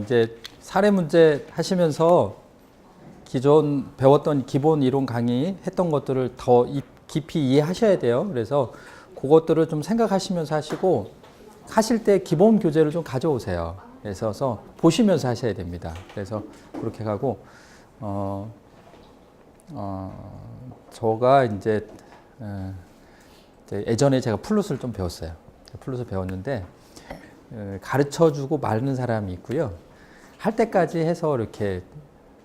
이제 사례 문제 하시면서 기존 배웠던 기본 이론 강의 했던 것들을 더 깊이 이해하셔야 돼요. 그래서 그것들을 좀 생각하시면서 하시고 하실 때 기본 교재를 좀 가져오세요. 그래서 보시면서 하셔야 됩니다. 그래서 그렇게 가고 저가 이제 예전에 제가 플룻을 좀 배웠어요. 플룻을 배웠는데 가르쳐주고 말는 사람이 있고요. 할 때까지 해서 이렇게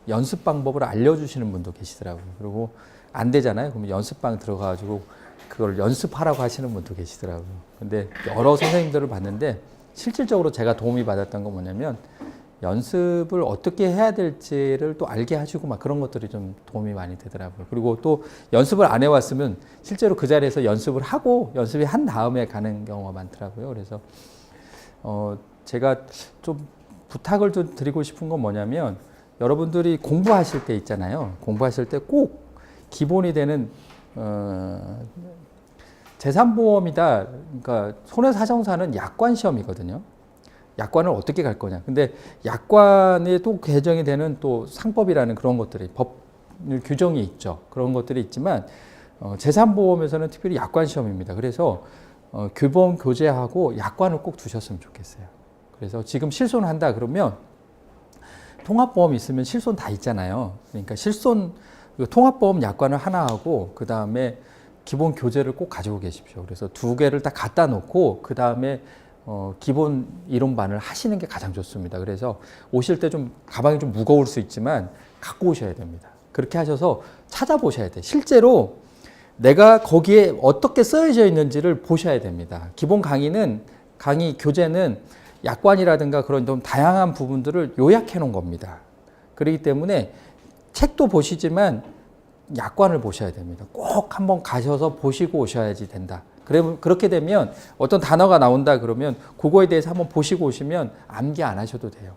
연습 방법을 알려주시는 분도 계시더라고요. 그리고 안 되잖아요. 그러면 연습방 들어가가지고 그걸 연습하라고 하시는 분도 계시더라고요. 근데 여러 선생님들을 봤는데 실질적으로 제가 도움이 받았던 건 뭐냐면 연습을 어떻게 해야 될지를 또 알게 하시고 막 그런 것들이 좀 도움이 많이 되더라고요. 그리고 또 연습을 안 해왔으면 실제로 그 자리에서 연습을 하고 연습이 한 다음에 가는 경우가 많더라고요. 그래서 제가 좀 부탁을 좀 드리고 싶은 건 뭐냐면 여러분들이 공부하실 때 있잖아요. 공부하실 때 꼭 기본이 되는 재산보험이다. 그러니까 손해사정사는 약관 시험이거든요. 약관을 어떻게 갈 거냐. 근데 약관에 또 개정이 되는 또 상법이라는 그런 것들이 법률 규정이 있죠. 그런 것들이 있지만 재산보험에서는 특별히 약관 시험입니다. 그래서 교보험 교재하고 약관을 꼭 두셨으면 좋겠어요. 그래서 지금 실손한다 그러면 통합보험 있으면 실손 다 있잖아요. 그러니까 실손 통합보험 약관을 하나 하고 그 다음에 기본 교재를 꼭 가지고 계십시오. 그래서 두 개를 딱 갖다 놓고 그 다음에 기본 이론반을 하시는 게 가장 좋습니다. 그래서 오실 때 좀 가방이 좀 무거울 수 있지만 갖고 오셔야 됩니다. 그렇게 하셔서 찾아보셔야 돼요. 실제로 내가 거기에 어떻게 써져 있는지를 보셔야 됩니다. 기본 강의 교재는 약관이라든가 그런 좀 다양한 부분들을 요약해 놓은 겁니다. 그렇기 때문에 책도 보시지만 약관을 보셔야 됩니다. 꼭 한번 가셔서 보시고 오셔야지 된다. 그렇게 되면 어떤 단어가 나온다 그러면 그거에 대해서 한번 보시고 오시면 암기 안 하셔도 돼요.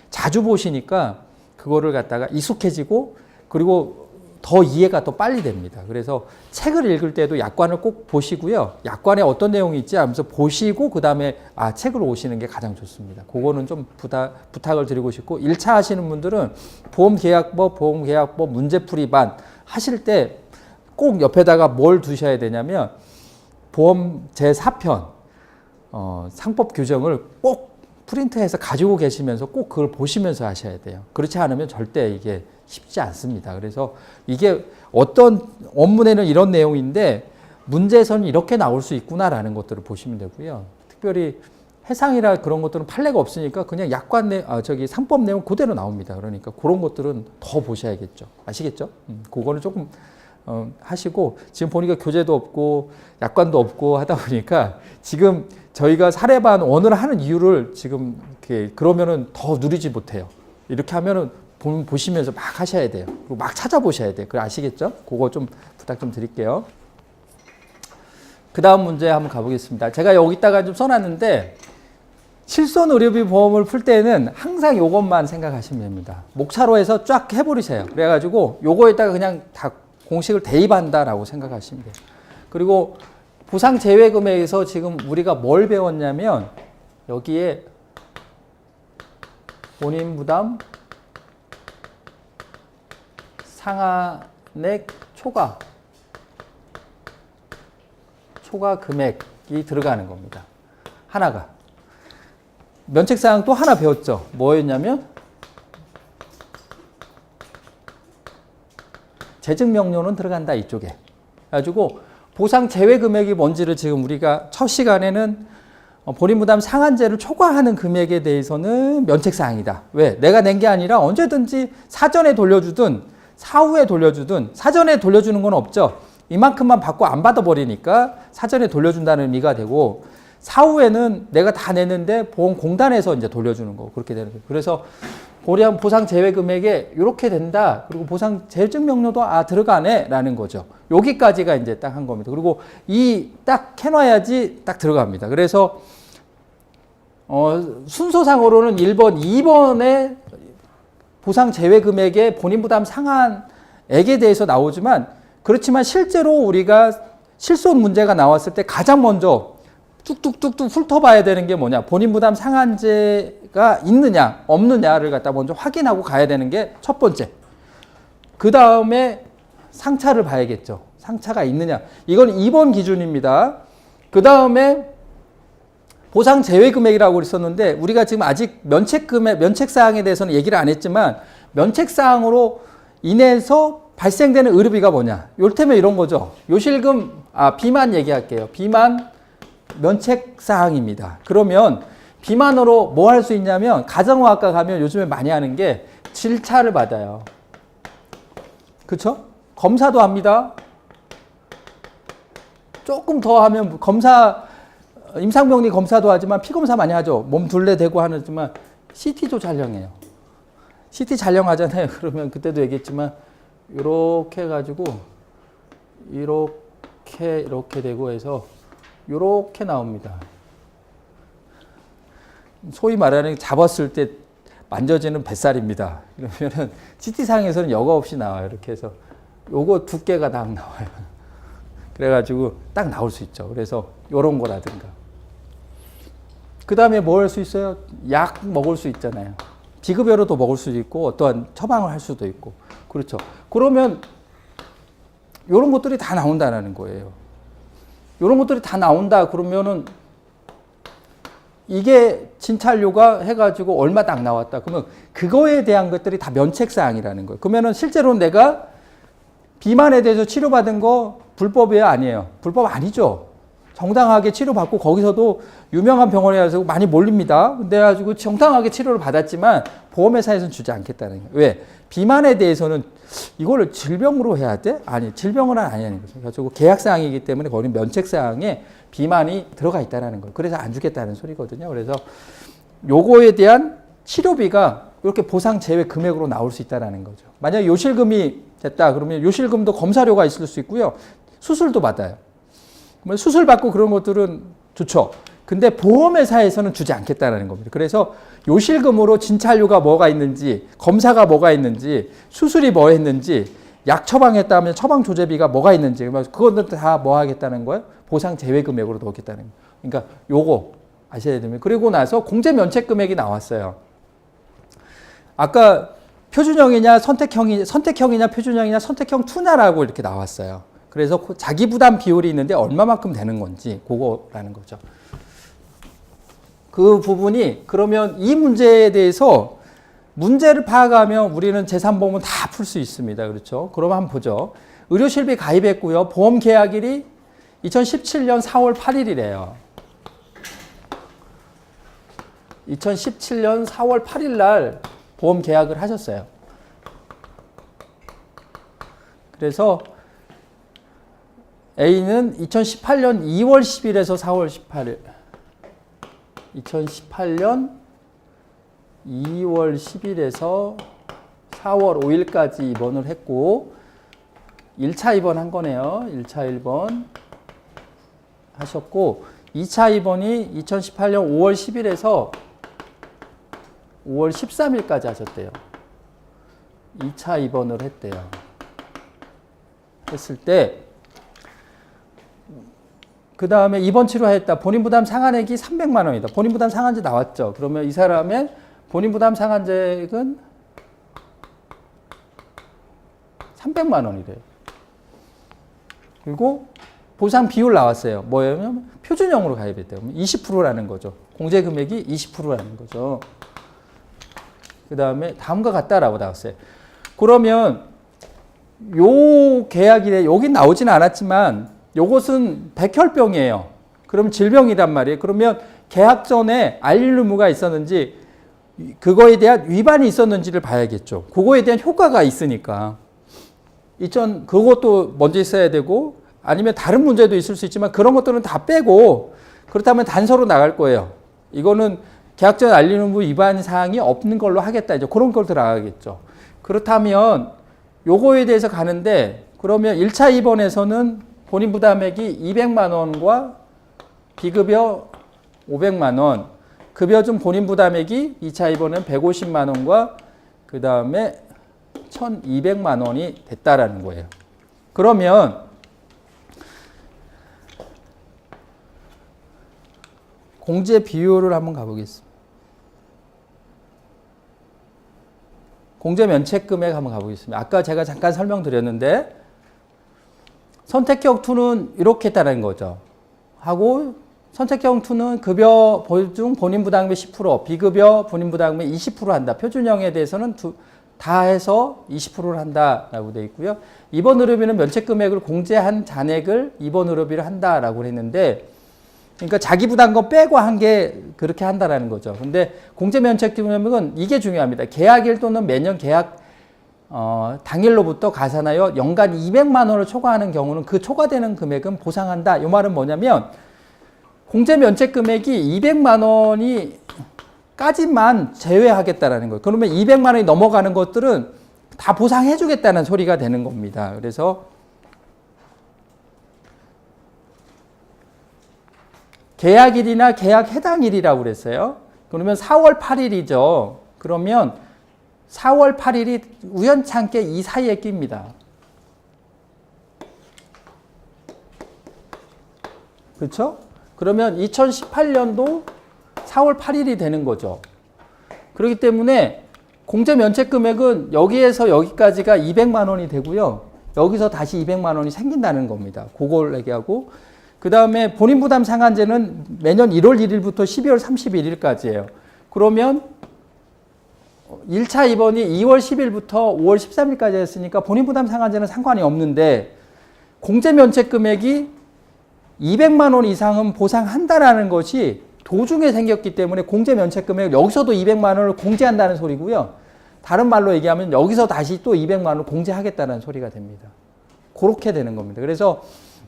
자주 보시니까 그거를 갖다가 익숙해지고 그리고 더 이해가 더 빨리 됩니다. 그래서 책을 읽을 때도 약관을 꼭 보시고요. 약관에 어떤 내용이 있지 하면서 보시고 그 다음에 책을 오시는 게 가장 좋습니다. 그거는 좀 부탁을 드리고 싶고 1차 하시는 분들은 보험계약법 문제풀이반 하실 때 꼭 옆에다가 뭘 두셔야 되냐면 보험 제4편 상법 규정을 꼭 프린트해서 가지고 계시면서 꼭 그걸 보시면서 하셔야 돼요. 그렇지 않으면 절대 이게 쉽지 않습니다. 그래서 이게 어떤 원문에는 이런 내용인데 문제에서는 이렇게 나올 수 있구나라는 것들을 보시면 되고요. 특별히 해상이라 그런 것들은 판례가 없으니까 그냥 상법 내용 그대로 나옵니다. 그러니까 그런 것들은 더 보셔야겠죠. 아시겠죠? 그거는 조금 하시고 지금 보니까 교재도 없고 약관도 없고 하다 보니까 지금 저희가 사례반 원을 하는 이유를 지금 그러면은 더 누리지 못해요. 이렇게 하면은 보시면서 막 하셔야 돼요. 그리고 막 찾아보셔야 돼요. 그거 아시겠죠? 그거 좀 부탁 좀 드릴게요. 그 다음 문제 한번 가보겠습니다. 제가 여기다가 좀 써놨는데 실손 의료비 보험을 풀 때는 항상 요것만 생각하시면 됩니다. 목차로 해서 쫙 해버리세요. 그래가지고 요거에다가 그냥 다 공식을 대입한다라고 생각하시면 돼요. 그리고 보상 제외 금액에서 지금 우리가 뭘 배웠냐면 여기에 본인 부담 상한액 초과 금액이 들어가는 겁니다. 하나가. 면책사항 또 하나 배웠죠. 뭐였냐면 재증명료는 들어간다 이쪽에. 그래가지고 보상 제외 금액이 뭔지를 지금 우리가 첫 시간에는 본인 부담 상한제를 초과하는 금액에 대해서는 면책사항이다. 왜? 내가 낸 게 아니라 언제든지 사전에 돌려주든 사후에 돌려주든 사전에 돌려주는 건 없죠. 이만큼만 받고 안 받아버리니까 사전에 돌려준다는 의미가 되고 사후에는 내가 다 냈는데 보험공단에서 이제 돌려주는 거 그렇게 되는 거예요. 그래서 고려한 보상 제외 금액에 이렇게 된다. 그리고 보상 재증명료도 들어가네 라는 거죠. 여기까지가 이제 딱 한 겁니다. 그리고 이 딱 해놔야지 딱 들어갑니다. 그래서 순서상으로는 1번, 2번에 보상 제외 금액의 본인 부담 상한액에 대해서 나오지만 그렇지만 실제로 우리가 실손 문제가 나왔을 때 가장 먼저 뚝뚝뚝뚝 훑어봐야 되는 게 뭐냐. 본인 부담 상한제가 공제가 있느냐 없느냐를 갖다 먼저 확인하고 가야 되는 게 첫 번째. 그 다음에 상차를 봐야겠죠. 상차가 있느냐. 이건 2번 기준입니다. 그 다음에 보상 제외 금액이라고 그랬었는데 우리가 지금 아직 면책 금액, 면책 사항에 대해서는 얘기를 안 했지만 면책 사항으로 인해서 발생되는 의료비가 뭐냐. 요때면 이런 거죠. 요실금, 비만 얘기할게요. 비만 면책 사항입니다. 그러면 비만으로 뭐 할 수 있냐면 가정의학과 가면 요즘에 많이 하는 게 질차를 받아요. 그쵸? 검사도 합니다. 조금 더 하면 검사, 임상병리 검사도 하지만 피검사 많이 하죠. 몸 둘레 대고 하지만 CT도 촬영해요. CT 촬영하잖아요. 그러면 그때도 얘기했지만 이렇게 해가지고 이렇게 되고 해서 이렇게 나옵니다. 소위 말하는 잡았을 때 만져지는 뱃살입니다. 그러면은 CT상에서는 여과 없이 나와요. 이렇게 해서 요거 두께가 딱 나와요. 그래가지고 딱 나올 수 있죠. 그래서 요런 거라든가. 그 다음에 뭐 할 수 있어요? 약 먹을 수 있잖아요. 비급여로도 먹을 수도 있고 어떠한 처방을 할 수도 있고. 그렇죠. 그러면 요런 것들이 다 나온다는 거예요. 요런 것들이 다 나온다 그러면은 이게 진찰료가 해가지고 얼마 딱 나왔다. 그러면 그거에 대한 것들이 다 면책사항이라는 거예요. 그러면은 실제로 내가 비만에 대해서 치료받은 거 불법이에요? 아니에요? 불법 아니죠. 정당하게 치료받고 거기서도 유명한 병원에 가서 많이 몰립니다. 근데 가지고 정당하게 치료를 받았지만 보험회사에서는 주지 않겠다는 거예요. 왜? 비만에 대해서는 이거를 질병으로 해야 돼? 아니, 질병은 아니라는 거죠. 그래서 계약사항이기 때문에 거기는 면책사항에 비만이 들어가 있다는 거예요. 그래서 안 주겠다는 소리거든요. 그래서 요거에 대한 치료비가 이렇게 보상 제외 금액으로 나올 수 있다는 거죠. 만약에 요실금이 됐다 그러면 요실금도 검사료가 있을 수 있고요. 수술도 받아요. 수술 받고 그런 것들은 좋죠. 근데 보험회사에서는 주지 않겠다는 겁니다. 그래서 요실금으로 진찰료가 뭐가 있는지, 검사가 뭐가 있는지, 수술이 뭐 했는지, 약 처방했다면 처방 조제비가 뭐가 있는지, 그것들 다 뭐 하겠다는 거예요? 보상 제외 금액으로 넣겠다는 거예요. 그러니까 요거 아셔야 됩니다. 그리고 나서 공제 면책 금액이 나왔어요. 아까 표준형이냐 선택형이냐 표준형이냐 선택형 투냐라고 이렇게 나왔어요. 그래서 자기 부담 비율이 있는데 얼마만큼 되는 건지 그거라는 거죠. 그 부분이 그러면 이 문제에 대해서 문제를 파악하면 우리는 재산보험은 다 풀 수 있습니다. 그렇죠? 그럼 한번 보죠. 의료실비 가입했고요. 보험 계약일이 2017년 4월 8일이래요. 2017년 4월 8일 날 보험 계약을 하셨어요. 그래서 A는 2018년 2월 10일에서 4월 18일. 2018년 2월 10일에서 4월 5일까지 입원을 했고 1차 입원한 거네요. 1차 입원 하셨고 2차 입원이 2018년 5월 10일에서 5월 13일까지 하셨대요. 2차 입원을 했대요. 했을 때 그 다음에 입원 치료했다. 본인 부담 상한액이 300만 원이다. 본인 부담 상한제 나왔죠. 그러면 이 사람의 본인 부담 상한액은 300만 원이래요. 그리고 보상 비율 나왔어요. 뭐냐면 표준형으로 가입했대요. 20%라는 거죠. 공제 금액이 20%라는 거죠. 그 다음에 다음과 같다라고 나왔어요. 그러면 요 계약일에 여긴 나오지는 않았지만 요것은 백혈병이에요. 그럼 질병이란 말이에요. 그러면 계약 전에 알릴 의무가 있었는지 그거에 대한 위반이 있었는지를 봐야겠죠. 그거에 대한 효과가 있으니까. 그것도 먼저 있어야 되고 아니면 다른 문제도 있을 수 있지만 그런 것들은 다 빼고 그렇다면 단서로 나갈 거예요. 이거는 계약 전에 알릴 의무 위반 사항이 없는 걸로 하겠다. 이제 그런 걸 들어가겠죠. 그렇다면 요거에 대해서 가는데 그러면 1차 입원에서는 본인 부담액이 200만 원과 비급여 500만 원, 급여 중 본인 부담액이 2차 입원은 150만 원과 그 다음에 1200만 원이 됐다라는 거예요. 그러면 공제 비율을 한번 가보겠습니다. 공제 면책금액 한번 가보겠습니다. 아까 제가 잠깐 설명드렸는데 선택형 2는 이렇게 했다는 거죠. 하고 선택형 2는 급여 보증 본인 부담금의 10%, 비급여 본인 부담금의 20% 한다. 표준형에 대해서는 다 해서 20%를 한다라고 되어 있고요. 2번 의료비는 면책금액을 공제한 잔액을 2번 의료비를 한다라고 했는데, 그러니까 자기 부담금 빼고 한 게 그렇게 한다라는 거죠. 근데 공제 면책금액은 이게 중요합니다. 계약일 또는 매년 계약 당일로부터 가산하여 연간 200만 원을 초과하는 경우는 그 초과되는 금액은 보상한다. 이 말은 뭐냐면 공제 면책 금액이 200만 원이 까지만 제외하겠다라는 거예요. 그러면 200만 원이 넘어가는 것들은 다 보상해 주겠다는 소리가 되는 겁니다. 그래서 계약일이나 계약 해당일이라고 그랬어요. 그러면 4월 8일이죠. 그러면 4월 8일이 우연찮게 이 사이에 낍니다. 그렇죠? 그러면 2018년도 4월 8일이 되는 거죠. 그렇기 때문에 공제 면책 금액은 여기에서 여기까지가 200만 원이 되고요. 여기서 다시 200만 원이 생긴다는 겁니다. 그걸 얘기하고, 그 다음에 본인 부담 상한제는 매년 1월 1일부터 12월 31일까지예요. 그러면 1차 입원이 2월 10일부터 5월 13일까지 했으니까 본인 부담 상한제는 상관이 없는데, 공제 면책 금액이 200만 원 이상은 보상한다라는 것이 도중에 생겼기 때문에 공제 면책 금액 여기서도 200만 원을 공제한다는 소리고요. 다른 말로 얘기하면 여기서 다시 또 200만 원을 공제하겠다는 소리가 됩니다. 그렇게 되는 겁니다. 그래서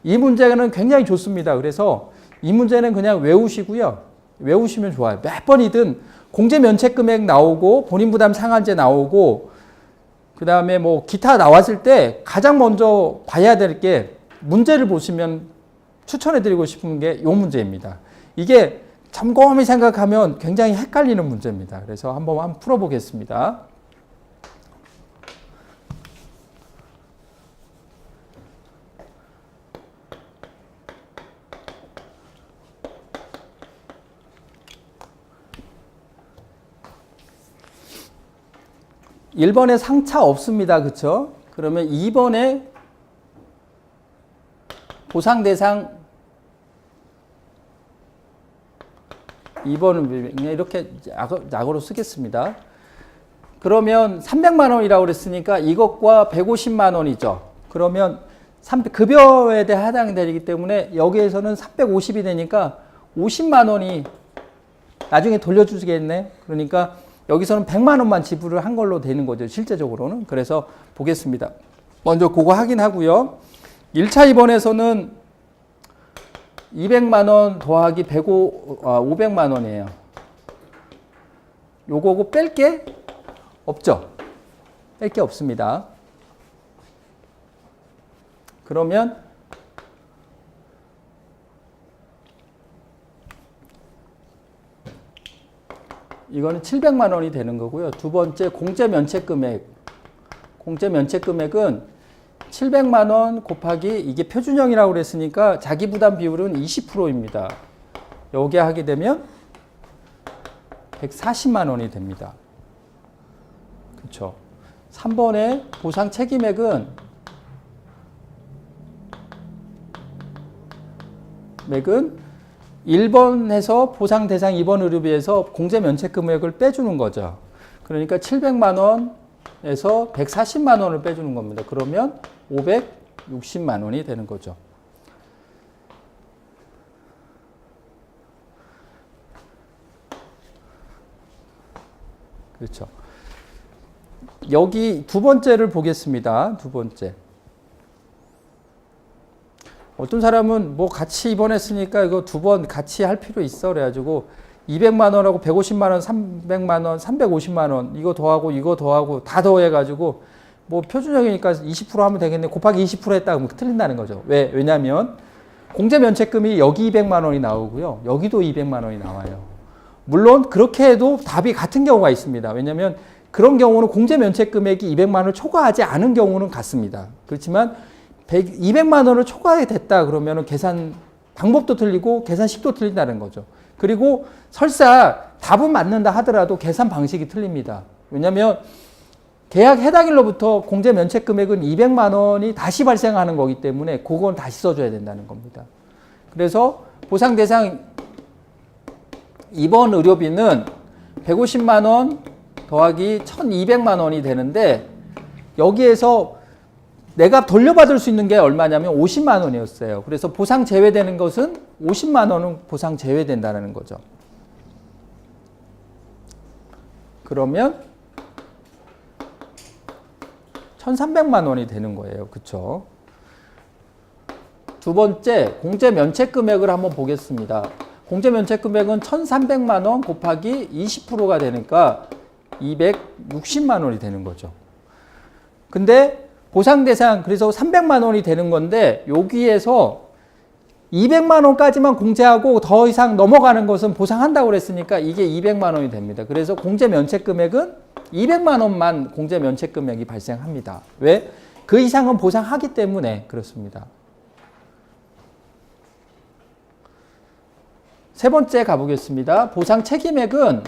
이 문제는 굉장히 좋습니다. 그래서 이 문제는 그냥 외우시고요. 외우시면 좋아요. 몇 번이든 공제 면책 금액 나오고 본인 부담 상한제 나오고 그 다음에 뭐 기타 나왔을 때 가장 먼저 봐야 될 게, 문제를 보시면 추천해드리고 싶은 게 이 문제입니다. 이게 곰곰이 생각하면 굉장히 헷갈리는 문제입니다. 그래서 한번 풀어보겠습니다. (1번에) 상차 없습니다. 그쵸? 그러면 (2번에) 보상 대상, 2번은 그냥 이렇게 약으로 쓰겠습니다. 그러면 300만 원이라고 그랬으니까 이것과 150만 원이죠. 그러면 급여에 대해 해당되기 때문에 여기에서는 350이 되니까 50만 원이 나중에 돌려주시겠네. 그러니까 여기서는 100만 원만 지불을 한 걸로 되는 거죠. 실제적으로는. 그래서 보겠습니다. 먼저 그거 확인하고요. 1차 입원에서는 200만 원 더하기 500만 원이에요. 요거고 뺄 게 없죠. 뺄 게 없습니다. 그러면 이거는 700만 원이 되는 거고요. 두 번째 공제 면책 금액. 공제 면책 금액은 700만 원 곱하기, 이게 표준형이라고 그랬으니까 자기 부담 비율은 20%입니다. 여기 하게 되면 140만 원이 됩니다. 그렇죠? 3번의 보상 책임액은 1번에서 보상 대상 2번 의료비에서 공제 면책 금액을 빼주는 거죠. 그러니까 700만 원에서 140만 원을 빼주는 겁니다. 그러면 560만 원이 되는 거죠. 그렇죠. 여기 두 번째를 보겠습니다. 두 번째. 어떤 사람은 뭐 같이 입원했으니까 이거 두 번 같이 할 필요 있어. 그래가지고 200만 원하고 150만 원, 300만 원, 350만 원 이거 더하고 이거 더하고 다 더해가지고 뭐 표준형이니까 20% 하면 되겠네. 곱하기 20% 했다 그러면 틀린다는 거죠. 왜냐면 공제 면책금이 여기 200만 원이 나오고요. 여기도 200만 원이 나와요. 물론 그렇게 해도 답이 같은 경우가 있습니다. 왜냐면 그런 경우는 공제 면책 금액이 200만 원을 초과하지 않은 경우는 같습니다. 그렇지만 200만 원을 초과됐다 그러면 계산 방법도 틀리고 계산식도 틀린다는 거죠. 그리고 설사 답은 맞는다 하더라도 계산 방식이 틀립니다. 왜냐하면 계약 해당일로부터 공제 면책 금액은 200만 원이 다시 발생하는 거기 때문에 그건 다시 써줘야 된다는 겁니다. 그래서 보상 대상 입원 의료비는 150만 원 더하기 1200만 원이 되는데 여기에서 내가 돌려받을 수 있는 게 얼마냐면 50만 원이었어요. 그래서 보상 제외되는 것은 50만 원은 보상 제외된다는 거죠. 그러면 1300만 원이 되는 거예요. 그쵸? 두 번째, 공제 면책 금액을 한번 보겠습니다. 공제 면책 금액은 1300만 원 곱하기 20%가 되니까 260만 원이 되는 거죠. 근데 보상 대상, 그래서 300만 원이 되는 건데 여기에서 200만 원까지만 공제하고 더 이상 넘어가는 것은 보상한다고 그랬으니까 이게 200만 원이 됩니다. 그래서 공제 면책 금액은 200만 원만 공제 면책 금액이 발생합니다. 왜? 그 이상은 보상하기 때문에 그렇습니다. 세 번째 가보겠습니다. 보상 책임액은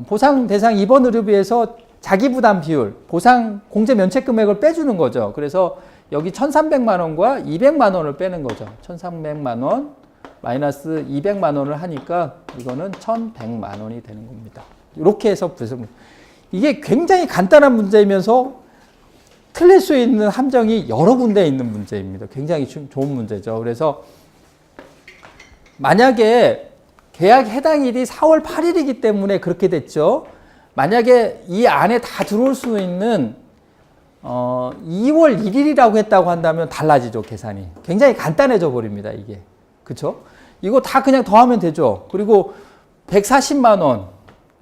보상 대상 입원 의료비에서 자기 부담 비율, 보상 공제 면책 금액을 빼주는 거죠. 그래서 여기 1,300만 원과 200만 원을 빼는 거죠. 1,300만 원 마이너스 200만 원을 하니까 이거는 1,100만 원이 되는 겁니다. 이렇게 해서 이게 굉장히 간단한 문제이면서 틀릴 수 있는 함정이 여러 군데 있는 문제입니다. 굉장히 좋은 문제죠. 그래서 만약에 계약 해당일이 4월 8일이기 때문에 그렇게 됐죠. 만약에 이 안에 다 들어올 수 있는 2월 1일이라고 했다고 한다면 달라지죠, 계산이. 굉장히 간단해져 버립니다, 이게. 그쵸? 이거 다 그냥 더하면 되죠. 그리고 140만 원,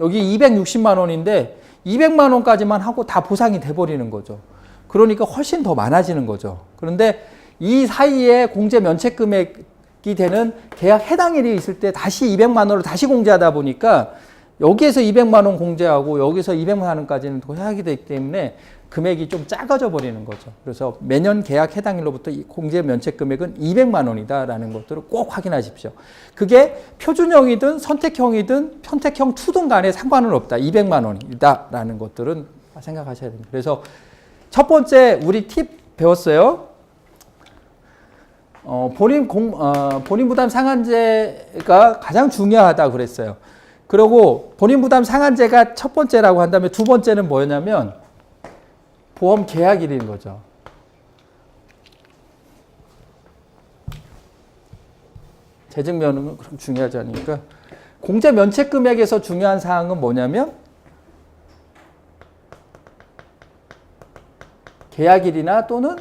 여기 260만 원인데 200만 원까지만 하고 다 보상이 돼버리는 거죠. 그러니까 훨씬 더 많아지는 거죠. 그런데 이 사이에 공제 면책 금액이 되는 계약 해당일이 있을 때 다시 200만 원을 다시 공제하다 보니까 여기에서 200만 원 공제하고 여기서 200만 원까지는 더 해야 되기 때문에 금액이 좀 작아져 버리는 거죠. 그래서 매년 계약 해당일로부터 공제 면책 금액은 200만 원이다라는 것들을 꼭 확인하십시오. 그게 표준형이든 선택형이든 선택형 2든 간에 상관은 없다. 200만 원이다라는 것들은 생각하셔야 됩니다. 그래서 첫 번째 우리 팁 배웠어요. 본인 부담 상한제가 가장 중요하다 그랬어요. 그리고 본인 부담 상한제가 첫 번째라고 한다면 두 번째는 뭐였냐면 보험 계약일인 거죠. 재증면은 그렇게 중요하지 않으니까 공제 면책 금액에서 중요한 사항은 뭐냐면 계약일이나 또는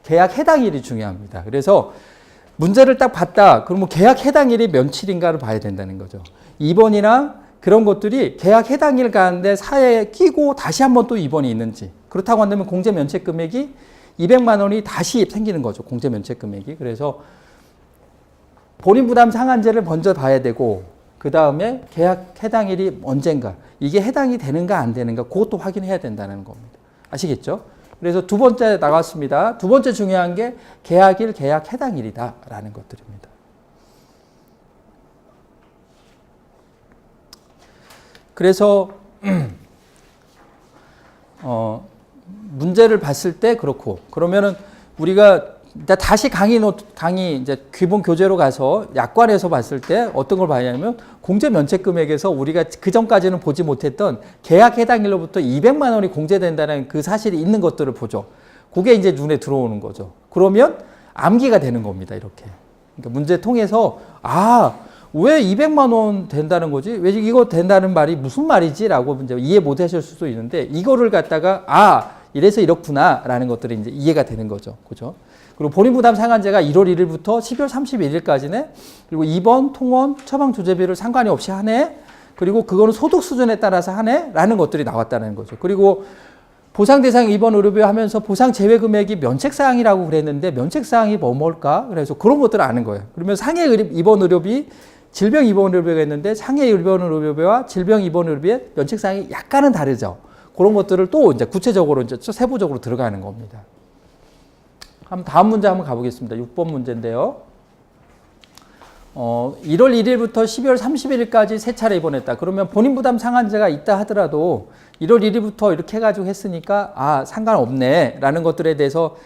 계약 해당일이 중요합니다. 그래서 문제를 딱 봤다. 그러면 계약 해당일이 며칠인가를 봐야 된다는 거죠. 2번이나 그런 것들이 계약 해당일 가운데 사이에 끼고 다시 한번 또 입원이 있는지. 그렇다고 한다면 공제 면책 금액이 200만 원이 다시 생기는 거죠. 공제 면책 금액이. 그래서 본인 부담 상한제를 먼저 봐야 되고 그 다음에 계약 해당일이 언젠가 이게 해당이 되는가 안 되는가 그것도 확인해야 된다는 겁니다. 아시겠죠? 그래서 두 번째 나갔습니다. 두 번째 중요한 게 계약일, 계약 해당일이다라는 것들입니다. 그래서 문제를 봤을 때 그렇고 그러면은 우리가 다시 강의 이제 기본 교재로 가서 약관에서 봤을 때 어떤 걸 봐야하면 공제 면책 금액에서 우리가 그 전까지는 보지 못했던 계약 해당일로부터 200만 원이 공제된다는 그 사실이 있는 것들을 보죠. 그게 이제 눈에 들어오는 거죠. 그러면 암기가 되는 겁니다. 이렇게. 그러니까 문제 통해서 왜 200만 원 된다는 거지? 왜 이거 된다는 말이 무슨 말이지?라고 이제 이해 못 하실 수도 있는데 이거를 갖다가 이래서 이렇구나라는 것들이 이제 이해가 되는 거죠. 그죠? 그리고 본인 부담 상한제가 1월 1일부터 12월 31일까지네. 그리고 2번 통원 처방 조제비를 상관이 없이 하네. 그리고 그거는 소득 수준에 따라서 하네라는 것들이 나왔다는 거죠. 그리고 보상 대상 입원 의료비 하면서 보상 제외 금액이 면책 사항이라고 그랬는데 면책 사항이 뭘까? 그래서 그런 것들을 아는 거예요. 그러면 상해 입원 의료비, 질병 입원 의료비가 있는데 상해 입원 의료비와 질병 입원 의료비의 면책 사항이 약간은 다르죠. 그런 것들을 또 이제 구체적으로 이제 세부적으로 들어가는 겁니다. 다음 문제 한번 가보겠습니다. 6번 문제인데요. 1월 1일부터 12월 31일까지 세 차례 입원했다. 그러면 본인 부담 상한제가 있다 하더라도 1월 1일부터 이렇게 해가지고 했으니까 아 상관없네 라는 것들에 대해서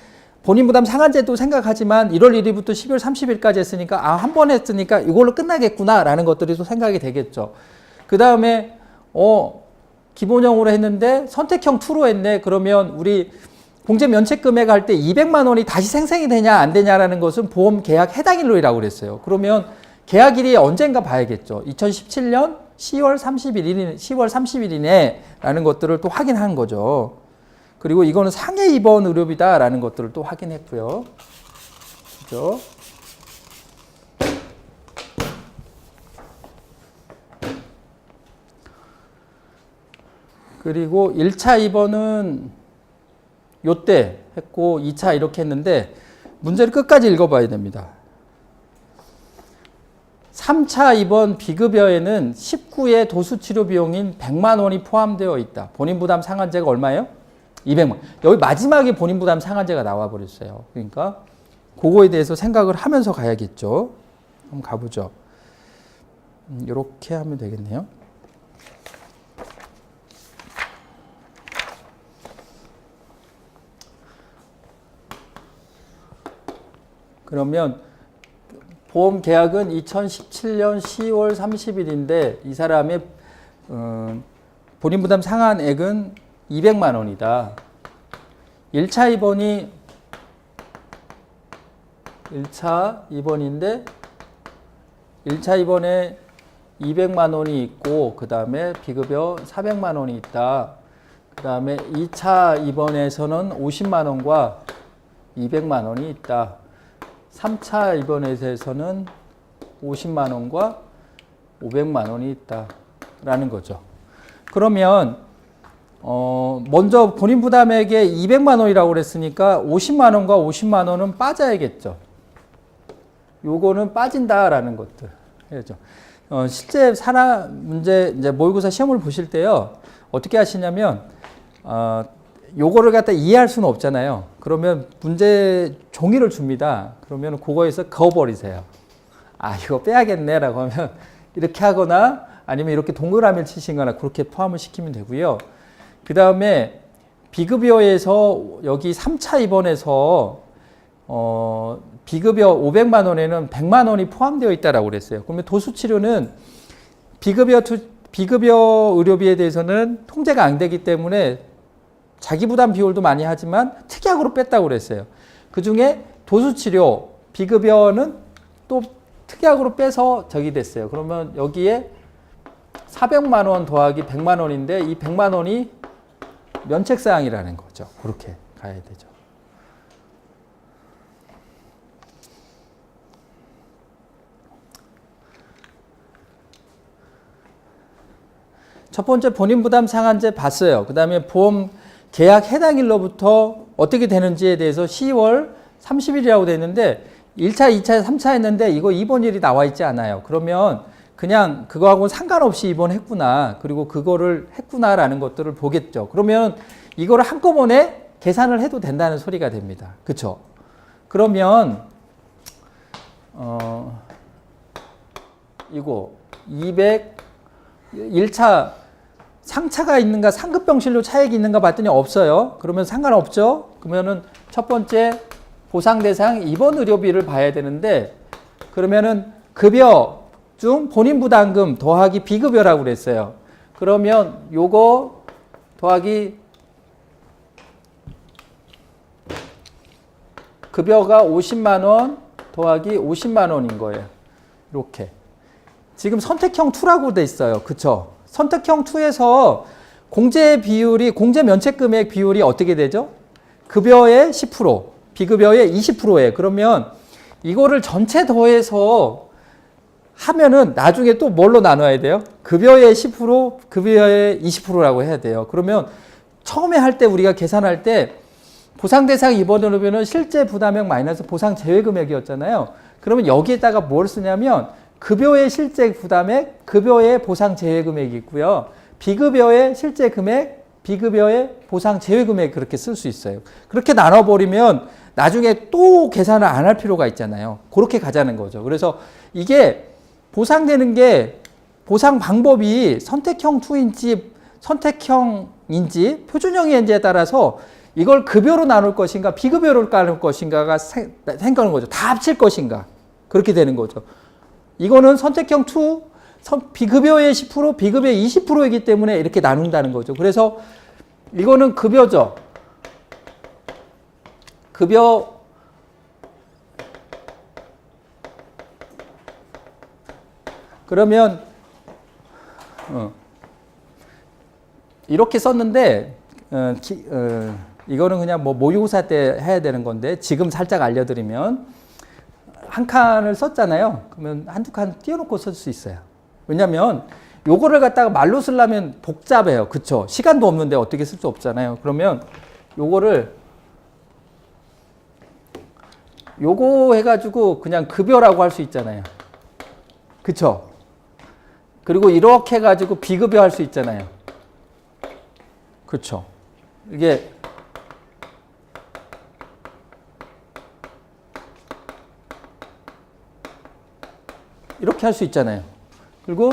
본인 부담 상한제도 생각하지만 1월 1일부터 12월 30일까지 했으니까 아 한 번 했으니까 이걸로 끝나겠구나 라는 것들이 또 생각이 되겠죠. 그 다음에 기본형으로 했는데 선택형 2로 했네. 그러면 우리 공제 면책 금액 할 때 200만 원이 다시 생성이 되냐 안 되냐라는 것은 보험 계약 해당일로라고 그랬어요. 그러면 계약일이 언젠가 봐야겠죠. 2017년 10월 30일이네 라는 것들을 또 확인한 거죠. 그리고 이거는 상해 입원 의료비다 라는 것들을 또 확인했고요. 그죠? 그리고 1차 입원은 요때 했고 2차 이렇게 했는데 문제를 끝까지 읽어봐야 됩니다. 3차 입원 비급여에는 19의 도수치료 비용인 100만 원이 포함되어 있다. 본인 부담 상한제가 얼마예요? 200만. 여기 마지막에 본인 부담 상한제가 나와버렸어요. 그러니까 그거에 대해서 생각을 하면서 가야겠죠. 한번 가보죠. 이렇게 하면 되겠네요. 그러면 보험 계약은 2017년 10월 30일인데 이 사람의 본인 부담 상한액은 200만 원이다. 1차 입원이 1차 입원인데 1차 입원에 200만 원이 있고 그 다음에 비급여 400만 원이 있다. 그 다음에 2차 입원에서는 50만 원과 200만 원이 있다. 3차 입원에서는 50만 원과 500만 원이 있다라는 거죠. 그러면 먼저 본인 부담액에 200만 원이라고 그랬으니까 50만 원과 50만 원은 빠져야겠죠. 요거는 빠진다라는 것들 해야죠. 실제 산하 문제 이제 모의고사 시험을 보실 때요. 어떻게 하시냐면 요거를 갖다 이해할 수는 없잖아요. 그러면 문제 종이를 줍니다. 그러면 그거에서 그어버리세요. 아, 이거 빼야겠네라고 하면 이렇게 하거나 아니면 이렇게 동그라미를 치시거나 그렇게 포함을 시키면 되고요. 그 다음에 비급여에서 여기 3차 입원에서 비급여 500만 원에는 100만 원이 포함되어 있다라고 그랬어요. 그러면 도수치료는 비급여 의료비에 대해서는 통제가 안 되기 때문에 자기 부담 비율도 많이 하지만 특약으로 뺐다고 그랬어요. 그 중에 도수치료, 비급여는 또 특약으로 빼서 저기 됐어요. 그러면 여기에 400만 원 더하기 100만 원인데 이 100만 원이 면책사항이라는 거죠. 그렇게 가야 되죠. 첫 번째 본인 부담 상한제 봤어요. 그 다음에 보험 계약 해당일로부터 어떻게 되는지에 대해서 10월 30일이라고 돼 있는데 1차, 2차, 3차 했는데 이거 입원일이 나와 있지 않아요. 그러면 그냥 그거하고는 상관없이 입원했구나. 그리고 그거를 했구나라는 것들을 보겠죠. 그러면 이거를 한꺼번에 계산을 해도 된다는 소리가 됩니다. 그렇죠? 그러면 이거 1차 상차가 있는가 상급병실로 차액이 있는가 봤더니 없어요. 그러면 상관없죠. 그러면은 첫 번째 보상 대상 입원 의료비를 봐야 되는데 그러면은 급여 중 본인 부담금 더하기 비급여라고 그랬어요. 그러면 요거 더하기 급여가 50만 원 더하기 50만 원인 거예요. 이렇게. 지금 선택형 2라고 돼 있어요. 그쵸? 선택형 2에서 공제 비율이, 공제 면책 금액 비율이 어떻게 되죠? 급여의 10%, 비급여의 20%예요. 그러면 이거를 전체 더해서 하면은 나중에 또 뭘로 나눠야 돼요? 급여의 10%, 급여의 20%라고 해야 돼요. 그러면 처음에 할 때 우리가 계산할 때 보상 대상 입원 의료비는 실제 부담액 마이너스 보상 제외 금액이었잖아요. 그러면 여기에다가 뭘 쓰냐면 급여의 실제 부담액, 급여의 보상 제외 금액이 있고요. 비급여의 실제 금액, 비급여의 보상 제외 금액 그렇게 쓸 수 있어요. 그렇게 나눠버리면 나중에 또 계산을 안 할 필요가 있잖아요. 그렇게 가자는 거죠. 그래서 이게 보상되는 게 보상 방법이 선택형 투인지 선택형인지 표준형인지에 따라서 이걸 급여로 나눌 것인가 비급여로 나눌 것인가가 생각하는 거죠. 다 합칠 것인가 그렇게 되는 거죠. 이거는 선택형 투 비급여의 10% 비급여의 20%이기 때문에 이렇게 나눈다는 거죠. 그래서 이거는 급여죠. 급여 그러면 이렇게 썼는데 이거는 그냥 뭐 모의고사 때 해야 되는 건데 지금 살짝 알려드리면 한 칸을 썼잖아요. 그러면 한두 칸 띄워놓고 쓸 수 있어요. 왜냐면 요거를 갖다가 말로 쓰려면 복잡해요. 그쵸? 시간도 없는데 어떻게 쓸 수 없잖아요. 그러면 요거를 요거 해가지고 그냥 급여라고 할 수 있잖아요. 그쵸? 그리고 이렇게 해가지고 비급여 할 수 있잖아요. 그쵸? 이게 이렇게 할 수 있잖아요. 그리고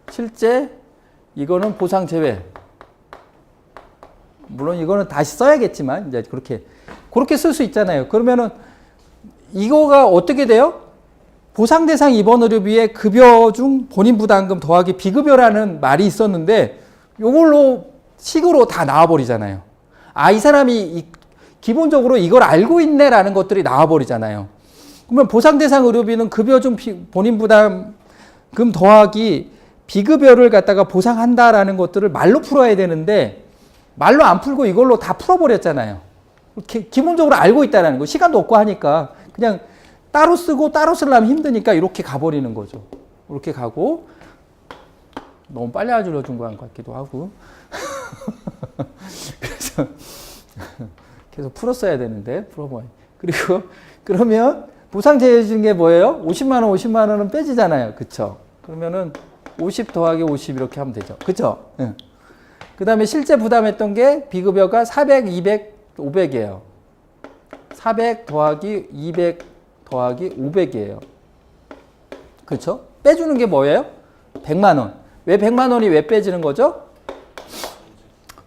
실제 이거는 보상 제외. 물론 이거는 다시 써야겠지만 이제 그렇게 쓸 수 있잖아요. 그러면은 이거가 어떻게 돼요? 보상 대상 입원 의료비의 급여 중 본인 부담금 더하기 비급여라는 말이 있었는데 이걸로 식으로 다 나와버리잖아요. 아, 이 사람이 기본적으로 이걸 알고 있네라는 것들이 나와버리잖아요. 그러면 보상 대상 의료비는 급여 중 본인 부담금 더하기 비급여를 갖다가 보상한다라는 것들을 말로 풀어야 되는데 말로 안 풀고 이걸로 다 풀어버렸잖아요. 기본적으로 알고 있다는 거. 시간도 없고 하니까 그냥 따로 쓰고 따로 쓰려면 힘드니까 이렇게 가버리는 거죠. 이렇게 가고 너무 빨리 알려준 것 같기도 하고 그래서 계속 풀었어야 되는데 풀어봐. 그리고 그러면 보상 제외해준 게 뭐예요? 50만 원, 50만 원은 빼지잖아요. 그쵸? 그러면은 50 더하기 50 이렇게 하면 되죠. 그쵸? 응. 그 다음에 실제 부담했던 게 비급여가 400, 200, 500이에요. 400 더하기 200 더하기 500이에요. 그렇죠? 빼주는 게 뭐예요? 100만 원. 왜 100만 원이 왜 빼지는 거죠?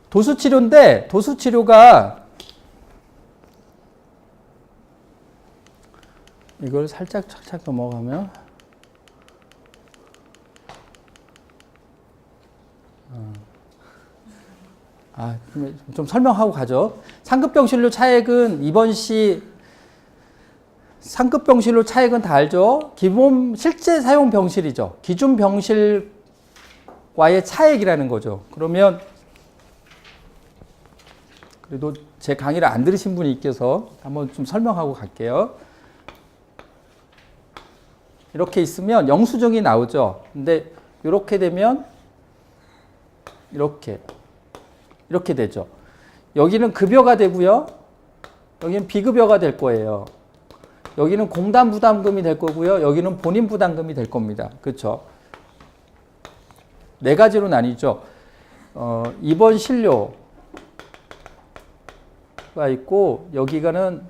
도수치료인데 도수치료가 이걸 살짝 넘어가면 좀 설명하고 가죠. 상급병실료 차액은 이번 시 상급병실료 차액은 다 알죠? 기본 실제 사용 병실이죠. 기준 병실과의 차액이라는 거죠. 그러면 그래도 제 강의를 안 들으신 분이 있어서 한번 좀 설명하고 갈게요. 이렇게 있으면 영수증이 나오죠. 근데 이렇게 되면 이렇게 되죠. 여기는 급여가 되고요. 여기는 비급여가 될 거예요. 여기는 공단 부담금이 될 거고요. 여기는 본인 부담금이 될 겁니다. 그렇죠? 네 가지로 나뉘죠. 입원 신료가 있고 여기가는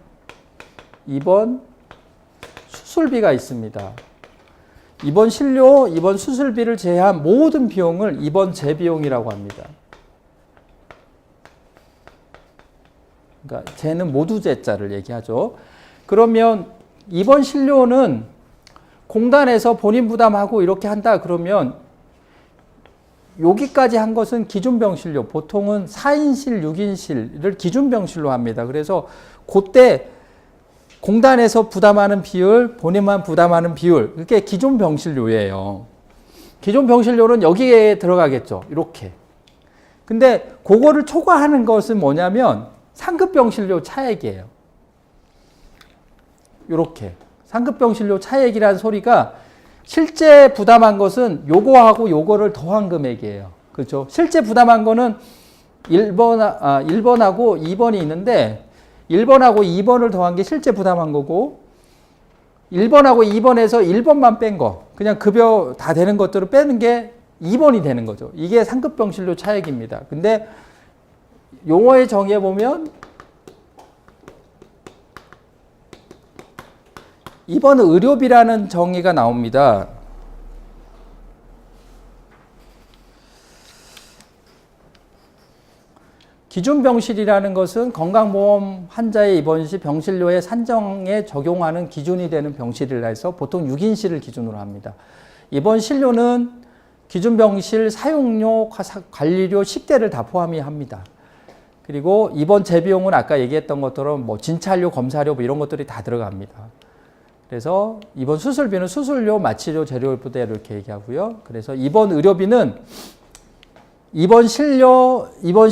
입원 수술비가 있습니다. 입원 신료, 입원 수술비를 제외한 모든 비용을 입원 재비용이라고 합니다. 그러니까 쟤는 모두 제자를 얘기하죠. 그러면 입원 신료는 공단에서 본인 부담하고 이렇게 한다 그러면 여기까지 한 것은 기준병실료, 보통은 4인실, 6인실을 기준병실로 합니다. 그래서 그때 공단에서 부담하는 비율, 본인만 부담하는 비율, 그게 기준병실료예요. 기준병실료는 여기에 들어가겠죠. 이렇게. 근데 그거를 초과하는 것은 뭐냐면 상급병실료 차액이에요. 이렇게. 상급병실료 차액이라는 소리가 실제 부담한 것은 요거하고 요거를 더한 금액이에요. 그렇죠? 실제 부담한 거는 1번하고 2번이 있는데 1번하고 2번을 더한 게 실제 부담한 거고 1번하고 2번에서 1번만 뺀 거, 그냥 급여 다 되는 것들을 빼는 게 2번이 되는 거죠. 이게 상급병실료 차액입니다. 근데 용어의 정의에 보면 2번 의료비라는 정의가 나옵니다. 기준병실이라는 것은 건강보험 환자의 입원 시 병실료의 산정에 적용하는 기준이 되는 병실이라 해서 보통 6인실을 기준으로 합니다. 입원 실료는 기준병실 사용료, 관리료, 식대를 다 포함이 합니다. 그리고 입원 재비용은 아까 얘기했던 것처럼 뭐 진찰료, 검사료 뭐 이런 것들이 다 들어갑니다. 그래서 입원 수술비는 수술료, 마취료, 재료부대 이렇게 얘기하고요. 그래서 입원 의료비는 입원 실료, 입원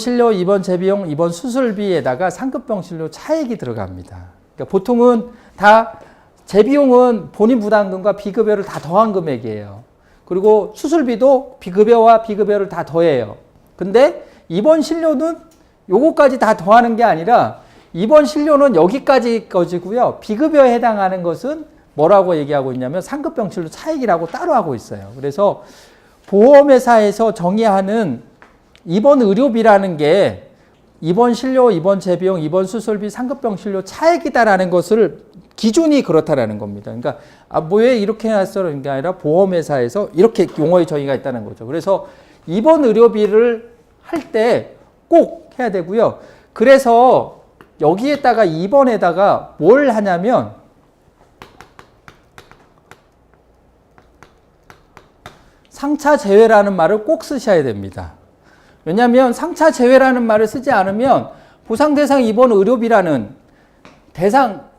재비용, 입원 수술비에다가 상급병실료 차액이 들어갑니다. 그러니까 보통은 다 재비용은 본인 부담금과 비급여를 다 더한 금액이에요. 그리고 수술비도 비급여와 비급여를 다 더해요. 근데 입원 실료는 요거까지 다 더하는 게 아니라 입원 실료는 여기까지 거지고요. 비급여에 해당하는 것은 뭐라고 얘기하고 있냐면 상급병실료 차액이라고 따로 하고 있어요. 그래서 보험회사에서 정의하는 입원 의료비라는 게 입원 실료, 입원 재비용, 입원 수술비, 상급병실료 차액이다라는 것을 기준이 그렇다라는 겁니다. 그러니까 왜 이렇게 해놨어라는 게 아니라 보험회사에서 이렇게 용어의 정의가 있다는 거죠. 그래서 입원 의료비를 할 때 꼭 해야 되고요. 그래서 여기에다가 2번에다가 뭘 하냐면 상차 제외라는 말을 꼭 쓰셔야 됩니다. 왜냐하면 상차 제외라는 말을 쓰지 않으면 보상 대상 입원 의료비라는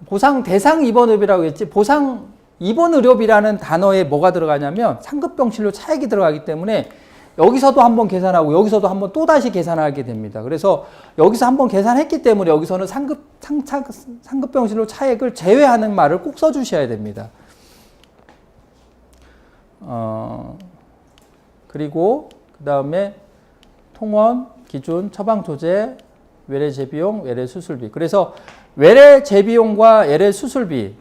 보상 대상 입원 의료비라고 했지 보상 입원 의료비라는 단어에 뭐가 들어가냐면 상급병실료 차액이 들어가기 때문에 여기서도 한번 계산하고 여기서도 한번 또다시 계산하게 됩니다. 그래서 여기서 한번 계산했기 때문에 여기서는 상급병실료 차액을 제외하는 말을 꼭 써주셔야 됩니다. 그리고 그 다음에 통원, 기준, 처방 조제, 외래 재비용, 외래 수술비. 그래서 외래 재비용과 외래 수술비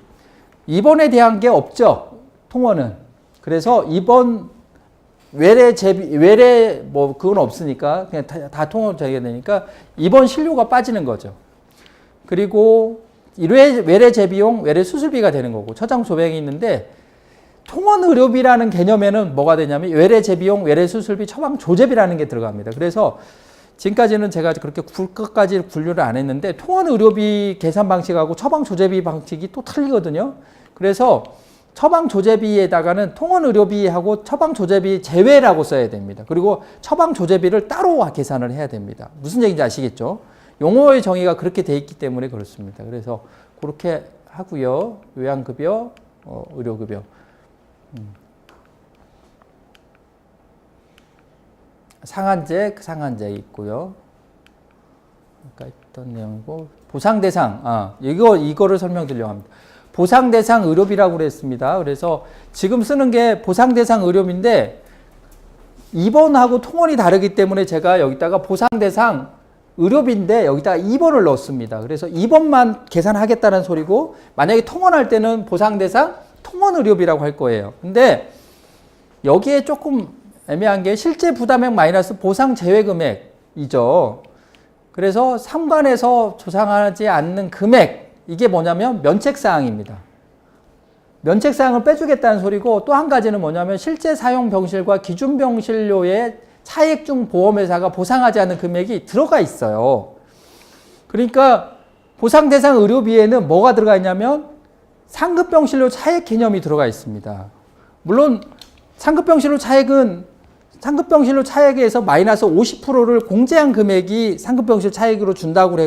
입원에 대한 게 없죠. 통원은. 그래서 입원 외래 뭐 그건 없으니까 그냥 다 통원 되게 되니까 입원 실료가 빠지는 거죠. 그리고 외래 재비용, 외래 수술비가 되는 거고 처장 조병이 있는데 통원 의료비라는 개념에는 뭐가 되냐면 외래 재비용, 외래 수술비, 처방 조제비라는 게 들어갑니다. 그래서 지금까지는 제가 그렇게 끝까지 분류를 안 했는데 통원 의료비 계산 방식하고 처방 조제비 방식이 또 틀리거든요. 그래서 처방 조제비에다가는 통원 의료비하고 처방 조제비 제외라고 써야 됩니다. 그리고 처방 조제비를 따로 계산을 해야 됩니다. 무슨 얘기인지 아시겠죠? 용어의 정의가 그렇게 돼 있기 때문에 그렇습니다. 그래서 그렇게 하고요. 요양급여, 의료급여. 상한제 있고요. 아까 했던 내용이고 보상대상 이거를 설명드리려고 합니다. 보상대상 의료비라고 그랬습니다. 그래서 지금 쓰는 게 보상대상 의료비인데 입원하고 통원이 다르기 때문에 제가 여기다가 보상대상 의료비인데 여기다가 2번을 넣었습니다. 그래서 2번만 계산하겠다는 소리고 만약에 통원할 때는 보상대상 통원 의료비라고 할 거예요. 근데 여기에 조금 애매한 게 실제 부담액 마이너스 보상 제외 금액이죠. 그래서 상관에서 조상하지 않는 금액 이게 뭐냐면 면책사항입니다. 면책사항을 빼주겠다는 소리고 또 한 가지는 뭐냐면 실제 사용 병실과 기준 병실료의 차액 중 보험회사가 보상하지 않는 금액이 들어가 있어요. 그러니까 보상 대상 의료비에는 뭐가 들어가 있냐면 상급병실료 차액 개념이 들어가 있습니다. 물론 상급병실료 차액에서 마이너스 50%를 공제한 금액이 상급병실 차액으로 준다고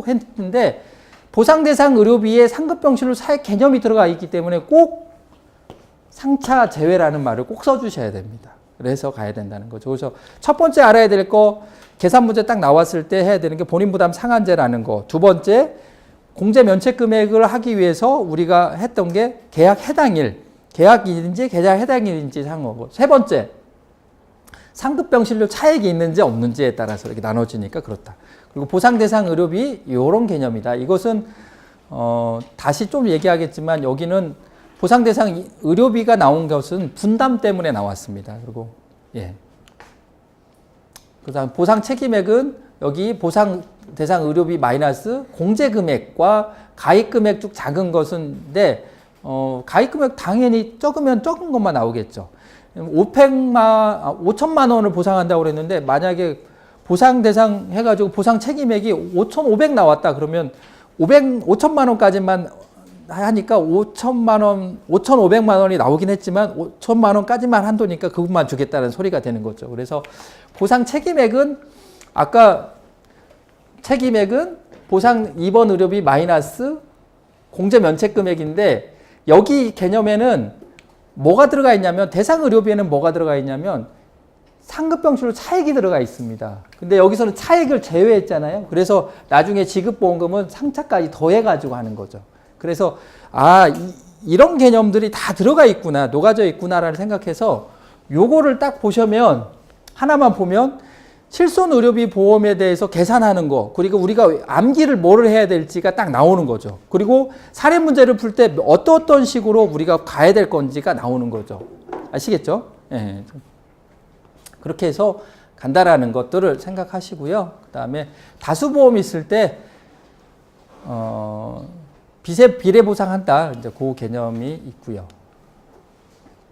했는데 보상 대상 의료비에 상급병실료 차액 개념이 들어가 있기 때문에 꼭 상차 제외라는 말을 꼭 써주셔야 됩니다. 그래서 가야 된다는 거죠. 그래서 첫 번째 알아야 될 거 계산 문제 딱 나왔을 때 해야 되는 게 본인 부담 상한제라는 거. 두 번째 공제 면책 금액을 하기 위해서 우리가 했던 게 계약 해당일, 계약일인지 계약 해당일인지 한 거고. 세 번째 상급병실료 차액이 있는지 없는지에 따라서 이렇게 나눠지니까 그렇다. 그리고 보상 대상 의료비 이런 개념이다. 이것은 다시 좀 얘기하겠지만 여기는 보상 대상 의료비가 나온 것은 분담 때문에 나왔습니다. 그리고 그다음 보상 책임액은 여기 보상 대상 의료비 마이너스 공제 금액과 가입 금액 중 작은 것인데 가입 금액 당연히 적으면 적은 것만 나오겠죠. 5천만 원을 보상한다고 그랬는데 만약에 보상 대상 해가지고 보상 책임액이 5,500 나왔다 그러면 5천만 원까지만 하니까 5천만 원, 5,500만 원이 나오긴 했지만 5천만 원까지만 한도니까 그것만 주겠다는 소리가 되는 거죠. 그래서 보상 책임액은 아까 책임액은 보상 입원 의료비 마이너스 공제 면책 금액인데 여기 개념에는 뭐가 들어가 있냐면 대상 의료비에는 뭐가 들어가 있냐면 상급병실로 차액이 들어가 있습니다. 근데 여기서는 차액을 제외했잖아요. 그래서 나중에 지급보험금은 상차까지 더해가지고 하는 거죠. 그래서 이런 개념들이 다 들어가 있구나, 녹아져 있구나라는 생각해서 요거를 딱 보시면 하나만 보면 실손 의료비 보험에 대해서 계산하는 거, 그리고 우리가 암기를 뭐를 해야 될지가 딱 나오는 거죠. 그리고 사례 문제를 풀 때 어떤 식으로 우리가 가야 될 건지가 나오는 거죠. 아시겠죠? 예. 그렇게 해서 간다라는 것들을 생각하시고요. 그 다음에 다수보험이 있을 때 비례 보상한다. 이제 그 개념이 있고요.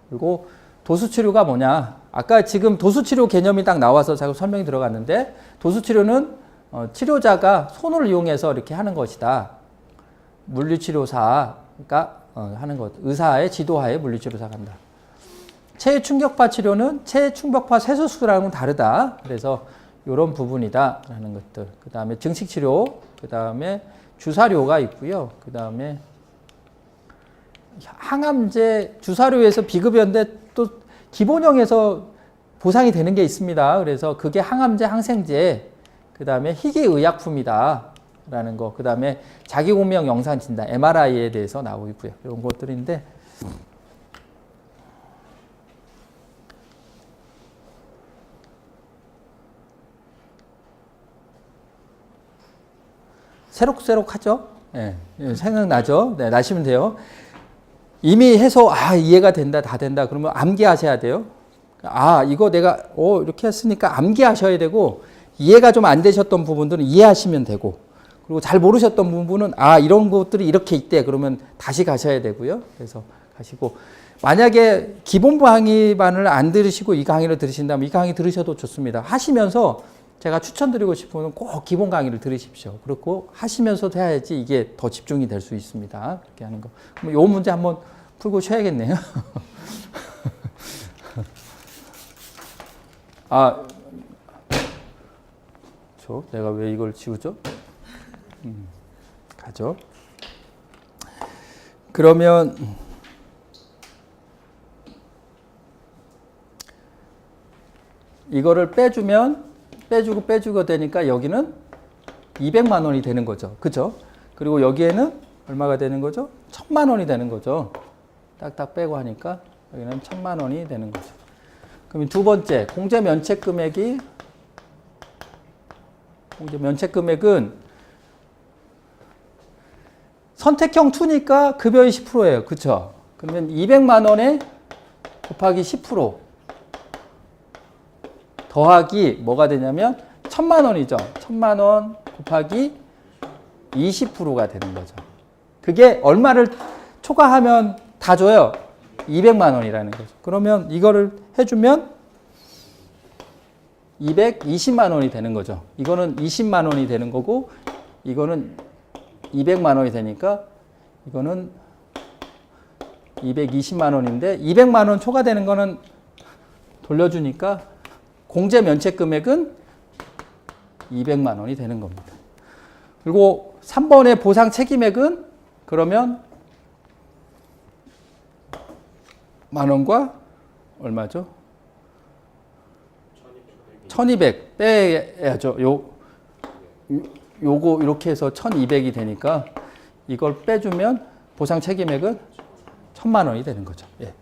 그리고 도수치료가 뭐냐? 아까 지금 도수치료 개념이 딱 나와서 제가 설명이 들어갔는데 도수치료는 치료자가 손을 이용해서 이렇게 하는 것이다. 물리치료사가 하는 것. 의사의 지도하에 물리치료사가 한다. 체충격파 치료는 체충격파 세수술하고는 다르다. 그래서 이런 부분이다라는 것들. 그 다음에 증식치료, 그 다음에 주사료가 있고요. 그 다음에 항암제 주사료에서 비급여인데 또 기본형에서 보상이 되는 게 있습니다. 그래서 그게 항암제, 항생제, 그 다음에 희귀의약품이다 라는 거, 그 다음에 자기공명 영상 진단, MRI에 대해서 나오고 있고요. 이런 것들인데 새록새록하죠? 네, 생각나죠? 네, 나시면 돼요. 이미 해서 이해가 된다, 다 된다. 그러면 암기하셔야 돼요. 이거 내가 이렇게 했으니까 암기하셔야 되고 이해가 좀 안 되셨던 부분들은 이해하시면 되고 그리고 잘 모르셨던 부분은 이런 것들이 이렇게 있대. 그러면 다시 가셔야 되고요. 그래서 가시고 만약에 기본 강의반을 안 들으시고 이 강의를 들으신다면 이 강의 들으셔도 좋습니다. 하시면서 제가 추천드리고 싶은 건 꼭 기본 강의를 들으십시오. 그렇고 하시면서도 해야지 이게 더 집중이 될 수 있습니다. 그렇게 하는 거. 그럼 요 문제 한번 풀고 쉬어야겠네요. 내가 왜 이걸 지우죠? 가죠. 그러면 이거를 빼주고 되니까 여기는 200만 원이 되는 거죠. 그죠? 그리고 여기에는 얼마가 되는 거죠? 1,000만 원이 되는 거죠. 딱딱 빼고 하니까 여기는 1,000만 원이 되는 거죠. 그럼 두 번째, 공제 면책 금액은 선택형 2니까 급여의 10%예요. 그쵸? 그러면 200만 원에 곱하기 10% 더하기 뭐가 되냐면 1,000만 원이죠. 1,000만 원 곱하기 20%가 되는 거죠. 그게 얼마를 초과하면 다 줘요? 200만 원이라는 거죠. 그러면 이거를 해주면 220만 원이 되는 거죠. 이거는 20만 원이 되는 거고 이거는 200만 원이 되니까 이거는 220만 원인데 200만 원 초과되는 거는 돌려주니까 공제 면책 금액은 200만 원이 되는 겁니다. 그리고 3번의 보상 책임액은 그러면 만 원과 얼마죠? 1200 빼야죠. 요거 이렇게 해서 1200이 되니까 이걸 빼주면 보상 책임액은 1,000만 원이 되는 거죠. 예.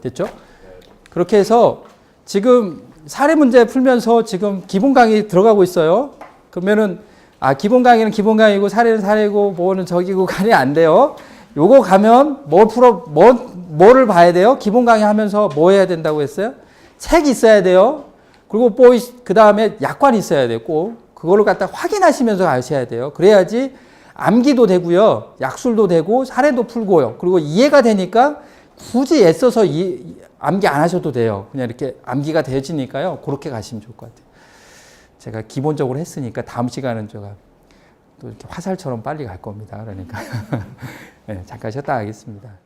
됐죠? 그렇게 해서 지금 사례 문제 풀면서 지금 기본 강의 들어가고 있어요. 그러면은 기본 강의는 기본 강의고 사례는 사례고 뭐는 저기고 강의 안 돼요. 요거 가면 뭐를 봐야 돼요? 기본 강의 하면서 뭐 해야 된다고 했어요? 책 있어야 돼요. 그리고 그 다음에 약관이 있어야 되고, 그거를 갖다 확인하시면서 가셔야 돼요. 그래야지 암기도 되고요, 약술도 되고, 사례도 풀고요. 그리고 이해가 되니까 굳이 애써서 암기 안 하셔도 돼요. 그냥 이렇게 암기가 되어지니까요. 그렇게 가시면 좋을 것 같아요. 제가 기본적으로 했으니까 다음 시간은 제가 또 이렇게 화살처럼 빨리 갈 겁니다. 그러니까 네, 잠깐 쉬었다 하겠습니다.